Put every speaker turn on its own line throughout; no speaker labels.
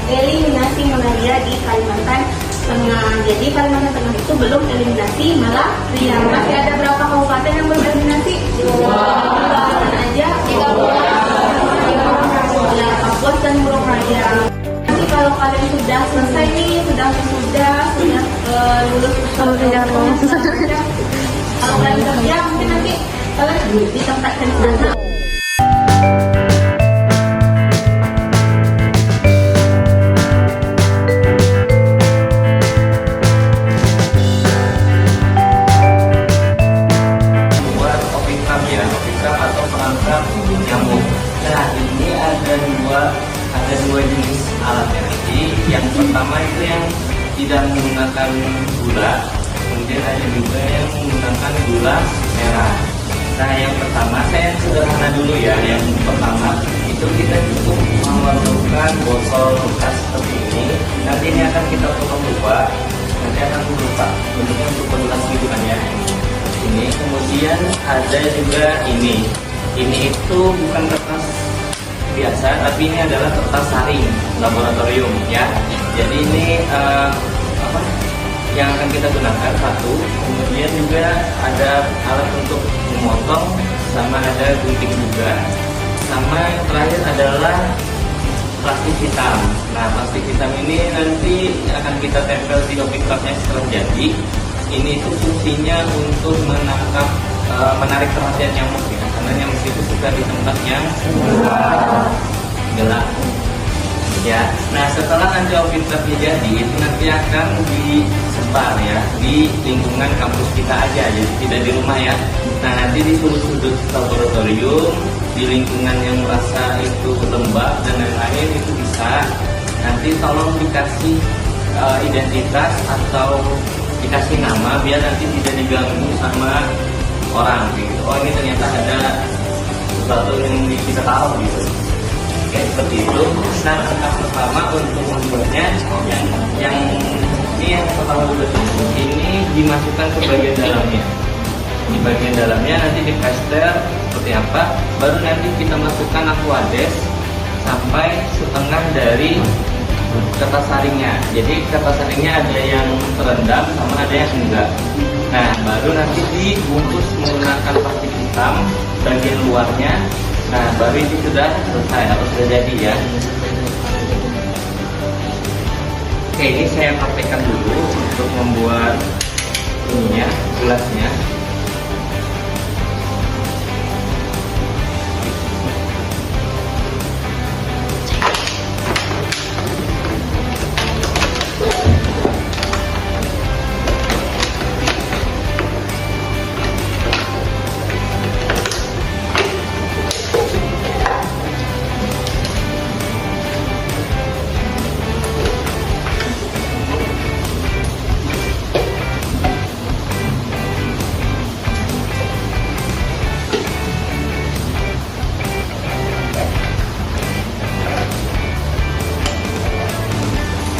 eliminasi malaria di Kalimantan Tengah. Jadi Kalimantan Tengah itu belum eliminasi malaria. Masih ada berapa kabupaten yang belum eliminasi? Dua aja. 3 ya, Kapuas dan Murung Raya. Nanti kalau kalian sudah selesai nih, sudah lulus kalau kalian kerja mungkin nanti kalian ditempatkan di sana.
Atau penangkap nyamuk. Nah, ini ada dua jenis alatnya. Jadi yang pertama itu yang tidak menggunakan gula, kemudian ada juga yang menggunakan gula merah. Nah, yang pertama saya sederhana dulu ya. Yang pertama itu kita cukup memerlukan botol bekas seperti ini. Nanti ini akan kita potong dua. Nanti akan berupa bentuknya berupa gelas gitu kan ya. Ini kemudian ada juga ini itu bukan kertas biasa, tapi ini adalah kertas saring laboratorium ya. Jadi ini yang akan kita gunakan satu, kemudian juga ada alat untuk memotong, sama ada gunting juga, sama yang terakhir adalah plastik hitam. Nah, plastik hitam ini nanti akan kita tempel di opik cupnya setelah jadi. Ini itu fungsinya untuk menarik perhatian nyamuk ya, karena nyamuk itu suka di tempat yang gelap ya. Nah, setelah anti-opikratnya jadi, itu nanti akan disebar ya di lingkungan kampus kita aja, jadi tidak di rumah ya. Nah, nanti di sudut-sudut laboratorium, di lingkungan yang merasa itu lembab dan lain-lain itu bisa. Nanti tolong dikasih identitas atau dikasih nama biar nanti tidak diganggu sama orang gitu. Oh, ini ternyata ada sesuatu yang kita tahu gitu. Kayak seperti itu. Nah, langkah pertama untuk membuatnya yang ini yang pertama dulu. Ini dimasukkan ke bagian dalamnya. Di bagian dalamnya nanti diplaster seperti apa. Baru nanti kita masukkan aquades sampai setengah dari kertas saringnya. Jadi kertas saringnya ada yang terendam sama ada yang enggak. Nah, baru nanti dibungkus menggunakan plastik hitam bagian luarnya. Nah, baru itu sudah selesai atau sudah jadi ya. Oke, ini saya praktekkan dulu untuk membuat ininya, gelasnya.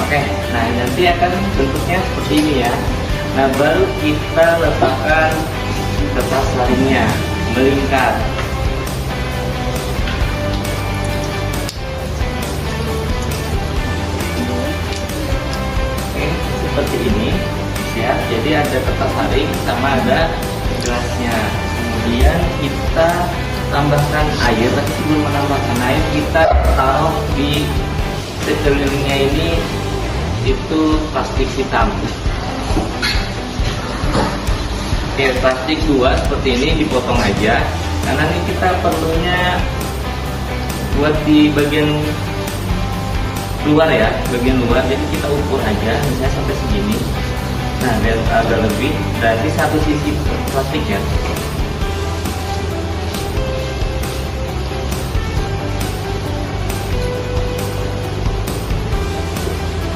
Oke, nah nanti akan bentuknya seperti ini ya. Nah, baru kita letakkan kertas saringnya melingkar. Oke, seperti ini ya. Jadi ada kertas saring sama ada gelasnya. Kemudian kita tambahkan air. Tapi sebelum menambahkan air, kita taruh di sekelilingnya ini itu plastik hitam. Oke, plastik 2 seperti ini dipotong aja, karena ini kita perlunya buat di bagian luar ya, bagian luar. Jadi kita ukur aja, misalnya sampai segini. Nah, biar agak lebih, berarti satu sisi plastik ya.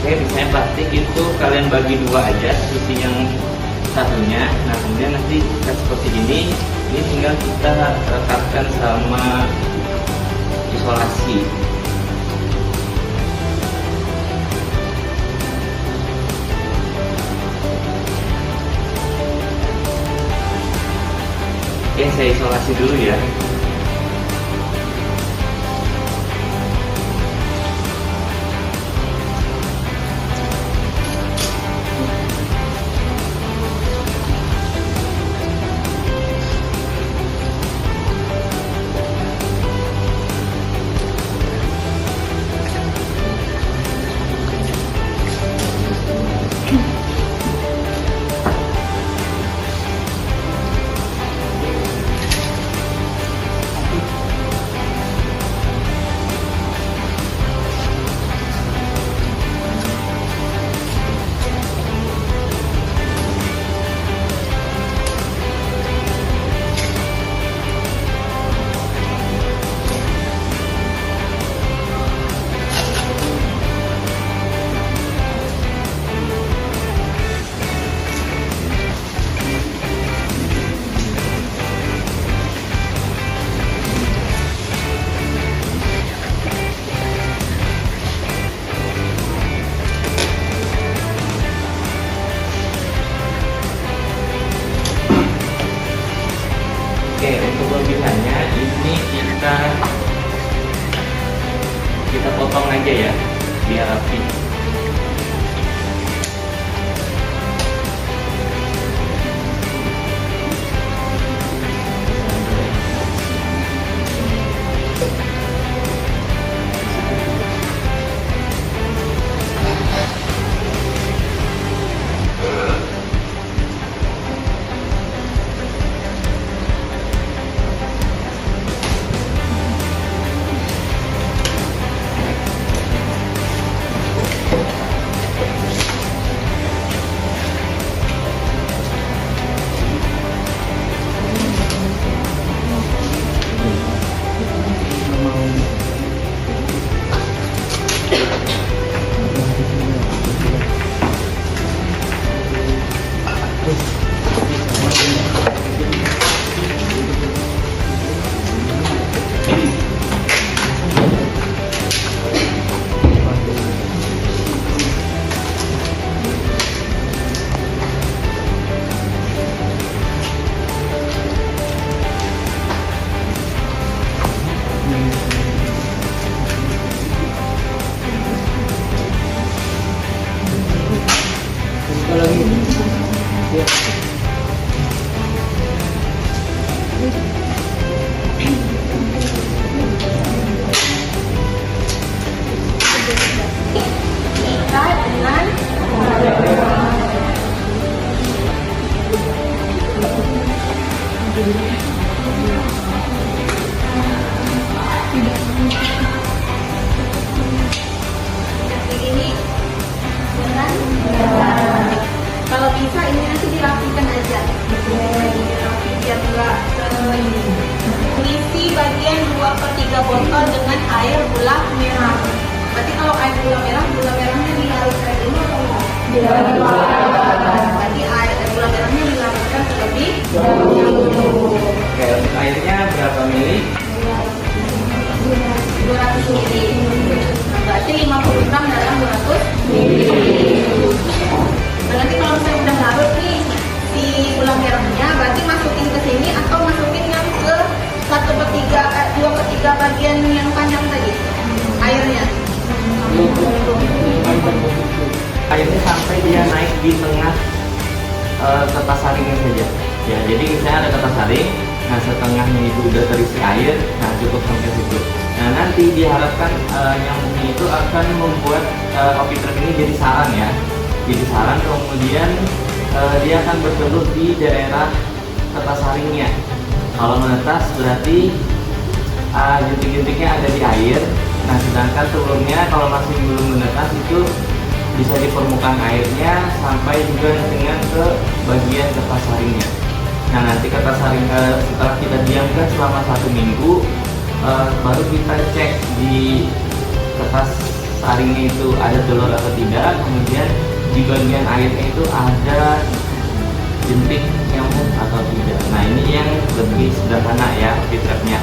Oke, misalnya plastik itu kalian bagi 2 aja, sisi yang satunya. Nah, kemudian nanti kita seperti ini tinggal kita rekatkan sama isolasi. Oke, saya isolasi dulu ya. potong aja ya biar rapi.
Kita dengan seperti ini dengan kalau bisa ini nanti dirapikan aja dirapi biar enggak isi bagian 2/3 botol dengan air gula merah. Berarti kalau air gula merahnya dilarutkan dulu atau enggak? Berarti air gula merahnya dilarutkan terlebih dahulu.
Oke, untuk airnya berapa mili?
200 ml. Berarti 50 gram dalam 200 ml. Berarti kalau misalnya udah larut nih si gula merahnya, berarti masukin ke sini atau masukin yang ke 2/3 bagian yang panjang tadi airnya.
Airnya sampai dia naik di tengah kertas saringnya saja. Ya, jadi misalnya ada kertas saring, nah setengahnya itu udah terisi air, nah cukup sampai situ. Nah nanti diharapkan nyamuknya itu akan membuat kopi truk ini jadi sarang ya. Jadi sarang, kemudian dia akan bertelur di daerah kertas saringnya. Kalau menetas berarti jentik-jentiknya ada di air. Nah sedangkan telurnya kalau masih belum menetas itu bisa di permukaan airnya sampai juga dengan ke bagian kertas saringnya. Nah nanti kertas saring setelah kita diamkan selama 1 minggu, baru kita cek di kertas saringnya itu ada telur atau tidak. Kemudian di bagian airnya itu ada jentik nyamuk atau tidak. Nah ini yang lebih sederhana ya fitrapnya.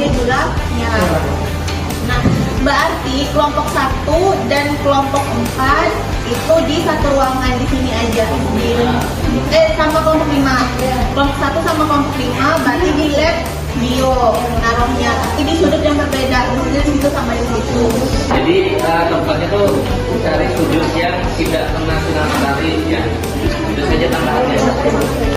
regularnya. Nah, berarti kelompok 1 dan kelompok 4 itu di satu ruangan di sini aja. Sama kelompok 5. Kelompok 1 sama kelompok 5 berarti di lab bio naruhnya, tapi di sudut yang berbeda, di situ sama di situ.
Jadi tempatnya tuh cari sudut yang tidak kena sinar matahari ya. Itu saja tambahannya.